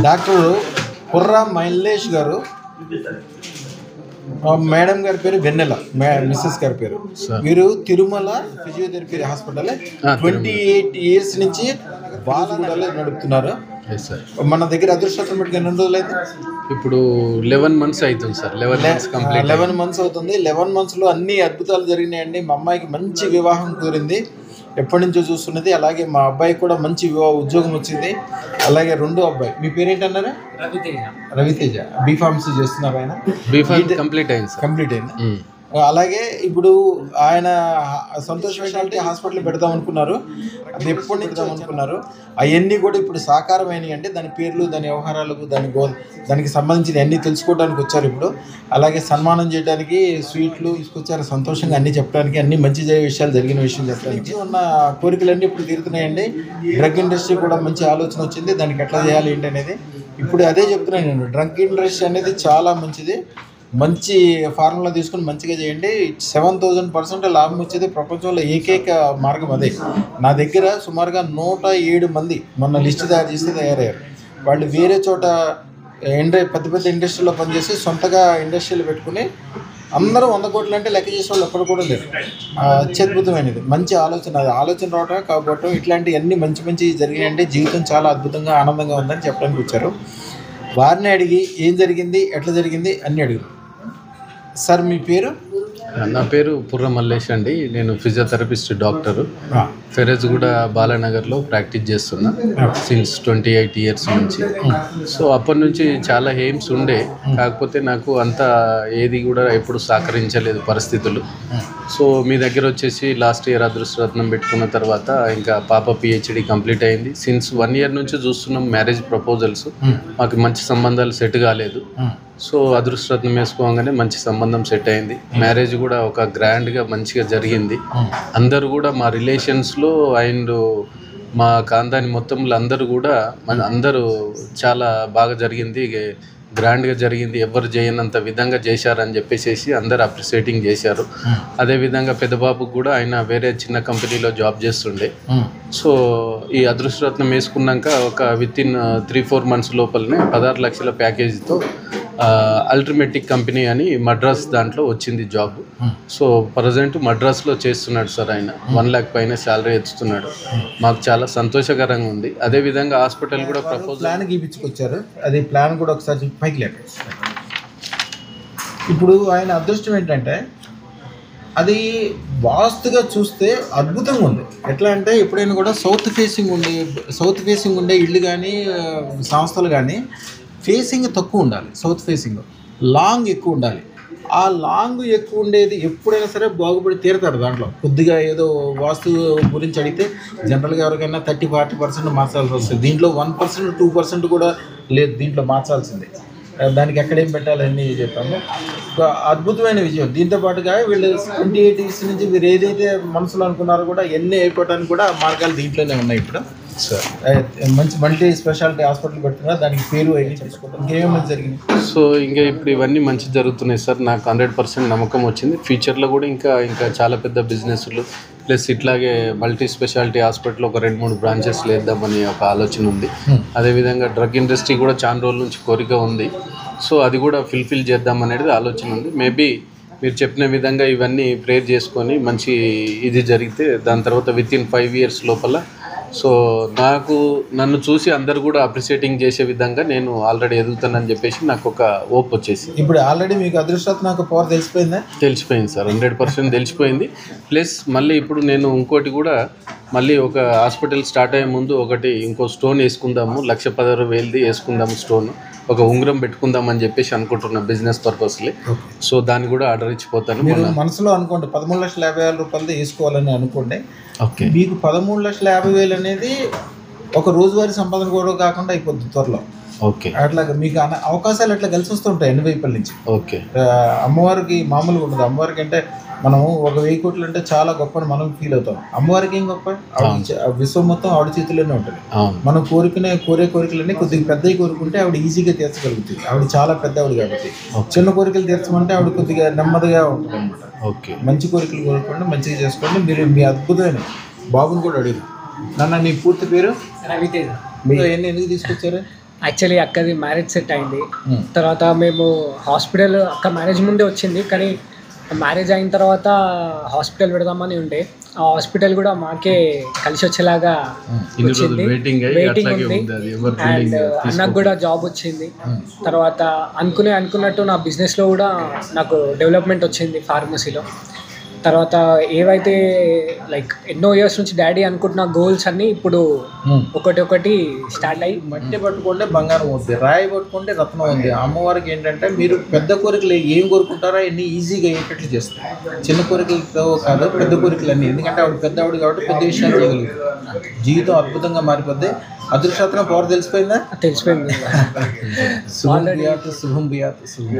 Doctor కుర్రా మల్లేష్ గారు, madam గారి పేరు వెన్నెల, మిస్సెస్ గారి పేరు. వీరు తిరుమల ఫిజియోథెరపీ హాస్పిటల్ 28 years నుంచి బాలనగర్లో నడుపుతున్నారు. మన దగ్గర అదృష్టం పెట్టుకుని ఎన్ని రోజులైంది? ఇప్పుడు 11 months అవుతుంది సార్. 11 months అవుతుంది. 11 monthsలో అన్ని అద్భుతాలు జరిగినాయండి. మా అమ్మాయికి మంచి వివాహం కుదిరింది, ఎప్పటి నుంచో చూస్తున్నది. అలాగే మా అబ్బాయికి కూడా మంచి ఉద్యోగం వచ్చింది. అలాగే రెండో అబ్బాయి, మీ పేరేంటన్నారా? రవితేజ. బీఫార్మసీ చేస్తున్నారు ఆయన. కంప్లీట్ అయింది. అలాగే ఇప్పుడు ఆయన సంతోష్ స్పెషాలిటీ హాస్పిటల్ పెడదాం అనుకున్నారు. అది ఎప్పటి నుంచి అనుకున్నారు, అవన్నీ కూడా ఇప్పుడు సాకారమైనవి. అంటే దాని పేర్లు, దాని వ్యవహారాలకు, దానికి సంబంధించిన అన్నీ తెలుసుకోవడానికి వచ్చారు ఇప్పుడు. అలాగే సన్మానం చేయడానికి స్వీట్లు తీసుకొచ్చారు, సంతోషంగా అన్నీ చెప్పడానికి, అన్ని మంచి విషయాలు జరిగిన విషయం చెప్పడానికి. ఉన్న కోరికలన్నీ ఇప్పుడు తీరుతున్నాయండి. డ్రగ్ ఇండస్ట్రీ కూడా మంచి ఆలోచన వచ్చింది, దానికి ఎట్లా చేయాలి ఏంటి అనేది. ఇప్పుడు అదే చెప్తున్నాను నేను, డ్రగ్ ఇండస్ట్రీ అనేది చాలా మంచిది. మంచి ఫార్ములా తీసుకుని మంచిగా చేయండి. 7000% లాభం వచ్చేది ప్రపంచంలో ఏకైక మార్గం అదే. నా దగ్గర సుమారుగా 107 మంది మొన్న లిస్ట్ తయారయ్యారు. వాళ్ళు వేరే చోట పెద్ద పెద్ద ఇండస్ట్రీలో పనిచేసి సొంతగా ఇండస్ట్రీలు పెట్టుకుని అందరూ 100 కోట్లు అంటే లెక్క చేసే వాళ్ళు ఎక్కడ కూడా లేరు. అత్యద్భుతమైనది, మంచి ఆలోచన రావటం కాబట్టి ఇట్లాంటి అన్ని మంచి జరిగినాయంటే జీవితం చాలా అద్భుతంగా ఆనందంగా ఉందని చెప్పడానికి వచ్చారు. వారిని అడిగి ఏం జరిగింది, ఎట్లా జరిగింది అన్నీ అడిగారు. సార్ మీ పేరు? నా పేరు పుర్ర మల్లేష్ అండి. నేను ఫిజియోథెరపిస్ట్, డాక్టరు. ఫెరెజ్గూడ బాలానగర్లో ప్రాక్టీస్ చేస్తున్నా సిన్స్ 28 years నుంచి. సో అప్పటి నుంచి చాలా ఎయిమ్స్ ఉండే, కాకపోతే నాకు అంత ఏది కూడా ఎప్పుడు సహకరించలేదు పరిస్థితులు. సో మీ దగ్గర వచ్చేసి లాస్ట్ ఇయర్ అదృష్టరత్నం పెట్టుకున్న తర్వాత ఇంకా పాప PhD కంప్లీట్ అయింది. సిన్స్ 1 year నుంచి చూస్తున్నాం మ్యారేజ్ ప్రపోజల్స్. మాకు మంచి సంబంధాలు సెట్ కాలేదు. సో అదృష్టరత్నం వేసుకోగానే మంచి సంబంధం సెట్ అయింది. మ్యారేజ్ కూడా ఒక గ్రాండ్గా మంచిగా జరిగింది. అందరూ కూడా మా రిలేషన్స్లో అండ్ మా ఖాందాని మొత్తంలో అందరూ చాలా బాగా జరిగింది, గ్రాండ్గా జరిగింది. ఎవరు చేయనంత విధంగా చేశారని చెప్పేసి అందరు అప్రిషియేటింగ్ చేశారు. అదేవిధంగా పెద్ద బాబుకు కూడా ఆయన వేరే చిన్న కంపెనీలో జాబ్ చేస్తుండే. సో ఈ అదృష్టరత్నం వేసుకున్నాక ఒక వితిన్ 3-4 months లోపలనే 16 లక్షల ప్యాకేజీతో అల్ట్రమెటిక్ కంపెనీ అని మద్రాస్ దాంట్లో వచ్చింది జాబ్. సో ప్రజెంట్ మద్రాస్లో చేస్తున్నాడు సార్. ఆయన 1 lakh పైన శాలరీ ఎత్తుతున్నాడు. మాకు చాలా సంతోషకరంగా ఉంది. అదేవిధంగా హాస్పిటల్ కూడా ప్లాన్ గీపించుకొచ్చారు. అది ప్లాన్ కూడా ఒకసారి పైకి లేక. ఇప్పుడు ఆయన అదృష్టం ఏంటంటే అది వాస్తుగా చూస్తే అద్భుతంగా ఉంది. ఎట్లా అంటే ఎప్పుడైనా కూడా సౌత్ ఫేసింగ్ ఉండే ఇళ్ళు కానీ సంస్థలు కానీ ఫేసింగ్ తక్కువ ఉండాలి, సౌత్ ఫేసింగ్ లాంగ్ ఎక్కువ ఉండాలి. ఆ లాంగ్ ఎక్కువ ఉండేది ఎప్పుడైనా సరే బాగుపడి తీరుతారు. దాంట్లో కొద్దిగా ఏదో వాస్తు గురించి అడిగితే జనరల్గా ఎవరికైనా 30-40% మార్చాల్సి వస్తుంది. దీంట్లో 1%, 2% కూడా లేదు, దీంట్లో మార్చాల్సిందే. దానికి ఎక్కడేం పెట్టాలని చెప్పాము. అద్భుతమైన విజయం. దీంతో పాటుగా వీళ్ళు 28 years నుంచి వీరు ఏదైతే మనసులో అనుకున్నారో కూడా ఎన్ని అయిపోవడానికి కూడా మార్గాలు దీంట్లోనే ఉన్నాయి. ఇప్పుడు మంచి మల్టీ స్పెషాలిటీ హాస్పిటల్ పెడుతున్నారు, దానికి పేరు అయ్యి చూసుకుంటాం. ఇంకేమేమి జరిగింది? సో ఇంకా ఇప్పుడు ఇవన్నీ మంచి జరుగుతున్నాయి సార్. నాకు 100% నమ్మకం వచ్చింది. ఫ్యూచర్లో కూడా ఇంకా చాలా పెద్ద బిజినెస్లు ప్లస్ ఇట్లాగే మల్టీ స్పెషాలిటీ హాస్పిటల్ ఒక 2-3 branches వేద్దామని ఒక ఆలోచన ఉంది. అదేవిధంగా డ్రగ్ ఇండస్ట్రీ కూడా చాలా రోజుల నుంచి కోరిక ఉంది. సో అది కూడా ఫుల్ఫిల్ చేద్దాం అనేది ఆలోచన ఉంది. మేబీ మీరు చెప్పిన విధంగా ఇవన్నీ ప్రేర్ చేసుకొని మంచి ఇది జరిగితే దాని తర్వాత వితిన్ 5 years లోపల సో నన్ను చూసి అందరు కూడా అప్రిషియేటింగ్ చేసే విధంగా నేను ఆల్రెడీ ఎదుగుతానని చెప్పేసి నాకు ఒక ఓప్ వచ్చేసి. ఇప్పుడు ఆల్రెడీ మీకు అదృష్టరత్నం పవర్ తెలిసిపోయింది సార్, 100% తెలిసిపోయింది. ప్లస్ మళ్ళీ ఇప్పుడు నేను ఇంకోటి కూడా మళ్ళీ ఒక హాస్పిటల్ స్టార్ట్ అయ్యే ముందు ఇంకో స్టోన్ వేసుకుందాము, 1,16,000 వేసుకుందాము స్టోన్, ఒక ఉంగరం పెట్టుకుందాం అని చెప్పేసి అనుకుంటున్నా బిజినెస్ పర్పస్లీ. సో దాన్ని కూడా ఆర్డర్ ఇచ్చిపోతాను. మనసులో అనుకోండి 13,50,000 వేసుకోవాలని అనుకోండి. ఓకే, మీకు 13,50,000 అనేది ఒక రోజువారీ సంపాదన కూడా కాకుండా అయిపోద్ది త్వరలో. ఓకే, అట్లా మీకు అవకాశాలు అట్లా కలిసి వస్తుంటాయి అన్ని వైపుల నుంచి. ఓకే, అమ్మవారికి మామూలుగా ఉంటుంది. అమ్మవారికి అంటే మనము 1,000 కోట్లు అంటే చాలా గొప్ప అని మనం ఫీల్ అవుతాం. అమ్మవారికి ఏం గొప్ప, విశ్వం మొత్తం ఆవిడ చేతిలోనే ఉంటుంది. మనం కోరే కోరికలన్నీ కొద్దిగా పెద్దవి కోరుకుంటే ఆవిడ ఈజీగా తీర్చగలుగుతుంది. ఆవిడ చాలా పెద్ద ఆవిడ కాబట్టి. చిన్న కోరికలు తీర్చమంటే ఆవిడ కొద్దిగా నెమ్మదిగా ఉంటుంది అనమాట. ఓకే, మంచి కోరికలు కోరుకోండి, మంచిగా చేసుకోండి. మీరు మీ అద్భుతమైన బాబుని కూడా అడిగారు. నాన్న నీ పూర్తి పేరు? రవితేజ. మీరు ఎందుకు తీసుకొచ్చారు? యాక్చువల్లీ అక్కది మ్యారేజ్ సెట్ అయింది. తర్వాత మేము హాస్పిటల్ అక్క మ్యారేజ్ ముందే వచ్చింది, కానీ మ్యారేజ్ అయిన తర్వాత హాస్పిటల్ పెడదామని ఉండే. ఆ హాస్పిటల్ కూడా మాకే కలిసి వచ్చేలాగా వచ్చింది, వెయిటింగ్ ఉంది. అండ్ అన్నకు కూడా జాబ్ వచ్చింది. తర్వాత అనుకున్నట్టు నా బిజినెస్లో కూడా నాకు డెవలప్మెంట్ వచ్చింది ఫార్మసీలో. తర్వాత ఏవైతే లైక్ ఎన్నో ఇయర్స్ నుంచి డాడీ అనుకుంటున్న గోల్స్ అన్నీ ఇప్పుడు ఒకటి స్టార్ట్ అయ్యి. మట్టి పట్టుకుంటే బంగారం అవుతుంది, రాయి పట్టుకుంటే రత్నం ఉంది. అమ్మవారికి ఏంటంటే మీరు పెద్ద కోరికలు ఏం కోరుకుంటారో అన్ని ఈజీగా అయ్యేటట్లు చేస్తారు. చిన్న కోరికలతో కాదు, పెద్ద కోరికలు అన్నీ. ఎందుకంటే ఆవిడ పెద్ద ఆవిడ కాబట్టి పెద్ద విషయాలు చేయగలుగుతారు. జీవితం అద్భుతంగా మారిపోద్ది. అదృష్టం పవర్ తెలిసిపోయిందా? తెలిసిపోయింది. శుభం బియాత్ శుభం బియాత్ శుభం.